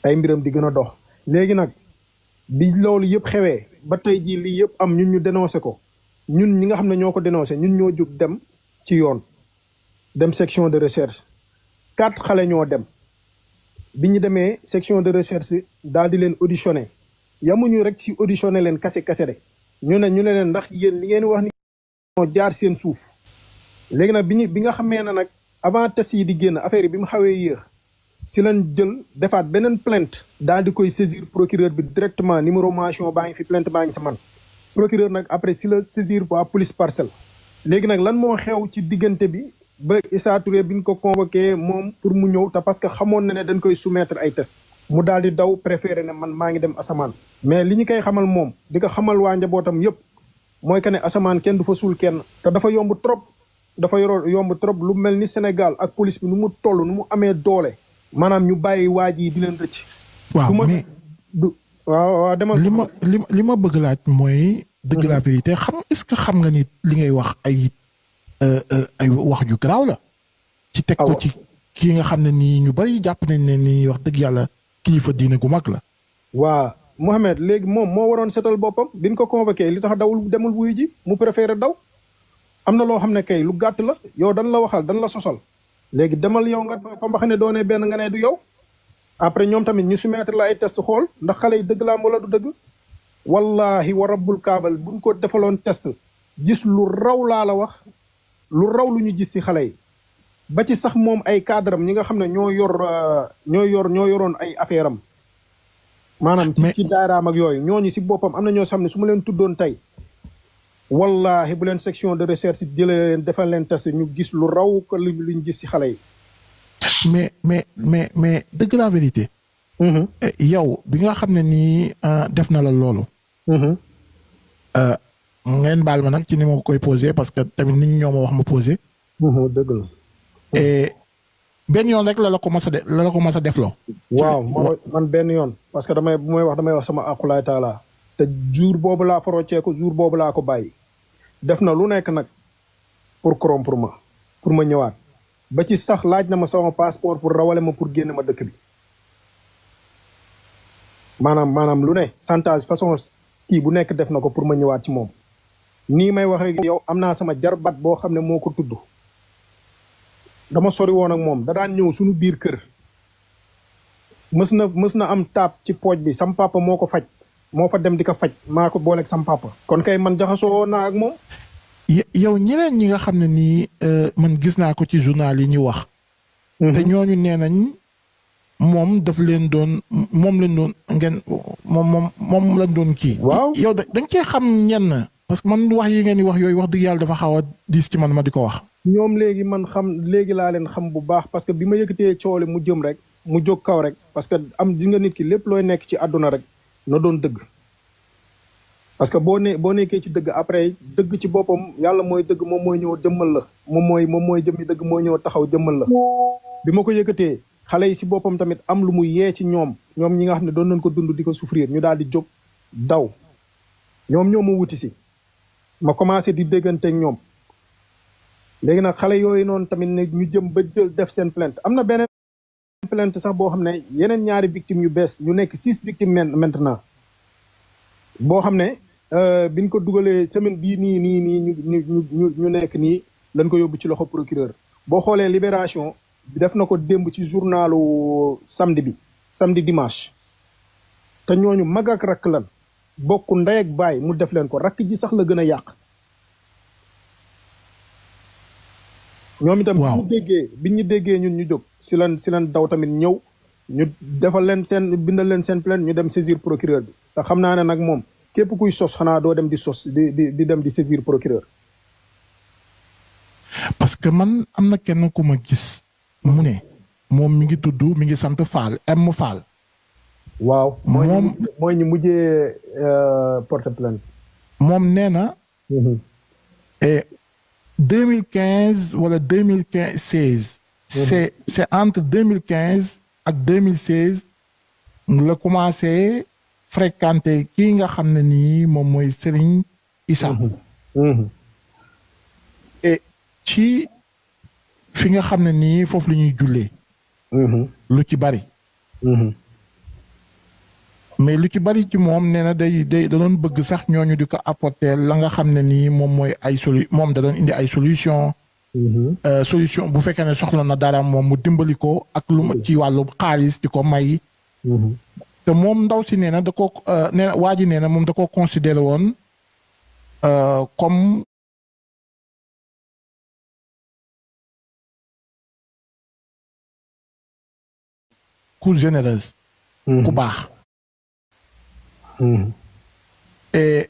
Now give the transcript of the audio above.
ay mbiram di gën a dox léegi nag bi loolu yëpp xewee ba tey jii lii yëpp am ñun ñu dénoncé ko ñun ñi nga xam ne ñoo ko dénoncé ñun ñoo jóg dem ci yoon dem section de recherche 4 xale ñoo dem bi ñu demee section de recherche daal di leen auditionné yamuñu rek ci auditionné leen kase de ñu ne leen ndax yéen li ngeen wax ni moo jaar seen suuf léegi nag bi nga xamee ne nag avant test yi di génn affaire yi bi mu xawee yéex si lañ jël defaat beneen plainte daal di koy saisir procureur bi directement numéro mention baa ngi fi plainte baa ngi sa man procureur nag après si la saisir waa police parcelle léegi nag lan moo xew ci diggante bi ba Issa Touré bi ñu ko convoqué moom pour mu ñëw te parce que xamoon na ne dañ koy soumettre ay test mu daal di daw préféré ne man maa ngi dem asamaan mais li ñu koy xamal moom di ko xamal waa njabootam yëpp mooy que ne asamaan kenn du fa suul kenn te dafa yomb trop yomb trop lu mel ni Sénégal ak police bi nu mu toll nu mu amee doole maanaam ñu bàyyi waaj yi di leen rëcc. waaw mais waaw demal. li ma bëgg laaj mooy. dëgg la vérité est-ce que xam nga ni li ngay wax ay wax ju garaaw la. ci teg ko ci kii nga xam ne nii ñu bari jàpp nañ ne nii wax dëgg yàlla kilifa diine gu mag la. waa Mohamed léegi moom moo waroon setal boppam bi ñu ko convoqué li tax demul wuyu ji mu préféré daw. am na loo xam ne kay lu gàtt la yow dañ la waxal dañ la sosal. léegi demal yow nga comme wax ne doonee benn nga ne du yow après ñoom tamit ñu soumettre la ay test xool ndax xale yi dëgg la am wala du dëgg wallahi wa rabbul kaabal buñ ko defaloon test gis lu raw laa la wax lu raw lu ñu gis ci xale yi ba ci sax moom ay cadre am ñi nga xam ne ñoo yoroon ay affaire am maanaam ci daaraam ak yooyu ñooñu ci boppam am na ñoo xam ne su ma leen tuddoon tey wallahi bu leen section de recherche jëlee leen defal leen test ñu gis lu raw ko luñ gis ci xale yi. mais dëgg la vérité. yow bi nga xam ne nii def na la loolu. ngeen baal ma nag ci ni ma koy posé parce que tamit nit ñi ñoo ma wax ma posé. dëgg la. benn yoon rek la ko mas a def loo. waaw man benn yoon parce que damay wax sama aqulaay taala te jour boobu laa fa rocceeku jour boobu laa ko bàyyi. def na lu nekk nag pour corrompre ma pour ma ñëwaat ba ci sax laaj na ma sama passeport pour rawale ma pour génn ma dëkk bi maanaam lu ne chantage façon kii bu nekk def na ko pour ma ñëwaat ci moom nii may waxee yow am naa sama jarbat boo xam ne moo ko tudd dama sori woon ak moom da daan ñëw suñu biir kër mës na am taab ci pooj bi sam papa moo ko faj moo fa dem di ko faj maa ko booleeg sam papa kon kay man jaxasoo naa ak moom. yow ñeneen ñi nga xam ne nii man gis naa ko ci journal yi ñu wax. te ñooñu nee nañ moom daf leen doon moom lañ doon kii. waaw yow da nga cee xam ñenn. parce que man wax yi ngeen di wax yooyu wax dëgg yàlla dafa xaw a diis ci man ma di ko wax. ñoom léegi laa leen xam bu baax parce que bi ma yëkkatee coole mu jëm rek mu jóg kaw rek parce que am di nga nit ki lépp looy nekk ci àdduna rek. na doon dëgg parce que boo nekkee ci dëgg après dëgg ci boppam yàlla mooy dëgg moom mooy ñëw jëmmal la moom mooy jëmmi dëgg mooy ñëw taxaw jëmmal la bi ma ko yëkkatee xale yi si boppam tamit am lu mu yee ci ñoom ñi nga xam ne doon nañ ko dund di ko souffrir ñu daal di jóg daw ñoom ñoo ma wuti si ma commencé di déggante ak ñoom léegi nag xale yooyu noonu tamit ne ñu jëm ba jël def seen plainte am na beneen plainte sax boo xam ne yeneen ñaari victimes yu bees ñu nekk 6 victimes maintenant boo xam ne biñ ko dugalee semaine bii nii ñu nekk nii lañ ko yóbbu ci loxo procureur boo xoolee Libération def na ko démb ci journalu samedi dimanche te ñooñu mag ak rakk lan bokk ndey ak baay mu def leen ko rakk ji sax la gën a yàq ñoom itam bi ñu déggee ñun ñu jóg si lan daw tamit ñëw ñu defal leen bindal leen seen plainte ñu dem saisir procureur bi te xam naa ne nag moom képp kuy sos xanaa doo dem di sos di dem di saisir procureur. parce que man am na kenn ku ma gis mu ne moom mi ngi sant Fall M Fall. waaw mooy ñu mujjee porte plainte. moom nee na. 2015 wala 2016. c'est entre 2015 ak 2016 la commencé fréquenter kii nga xam ne nii moom mooy Serigne Issa. et ci fi nga xam ne nii foofu la ñuy jullee. lu ci bari. mais lu ci bari ci moom nee na da doon bëgg sax ñooñu di ko apporter la nga xam ne nii moom mooy ay moom da doon indi ay solution solution bu fekkee ne soxla na dara moom mu dimbali ko ak lu ci wàllu xaalis di ko may te moom ndaw si nee na da ko nee na waa ji nee na moom da ko considéré woon comme ku généreuse ku baax et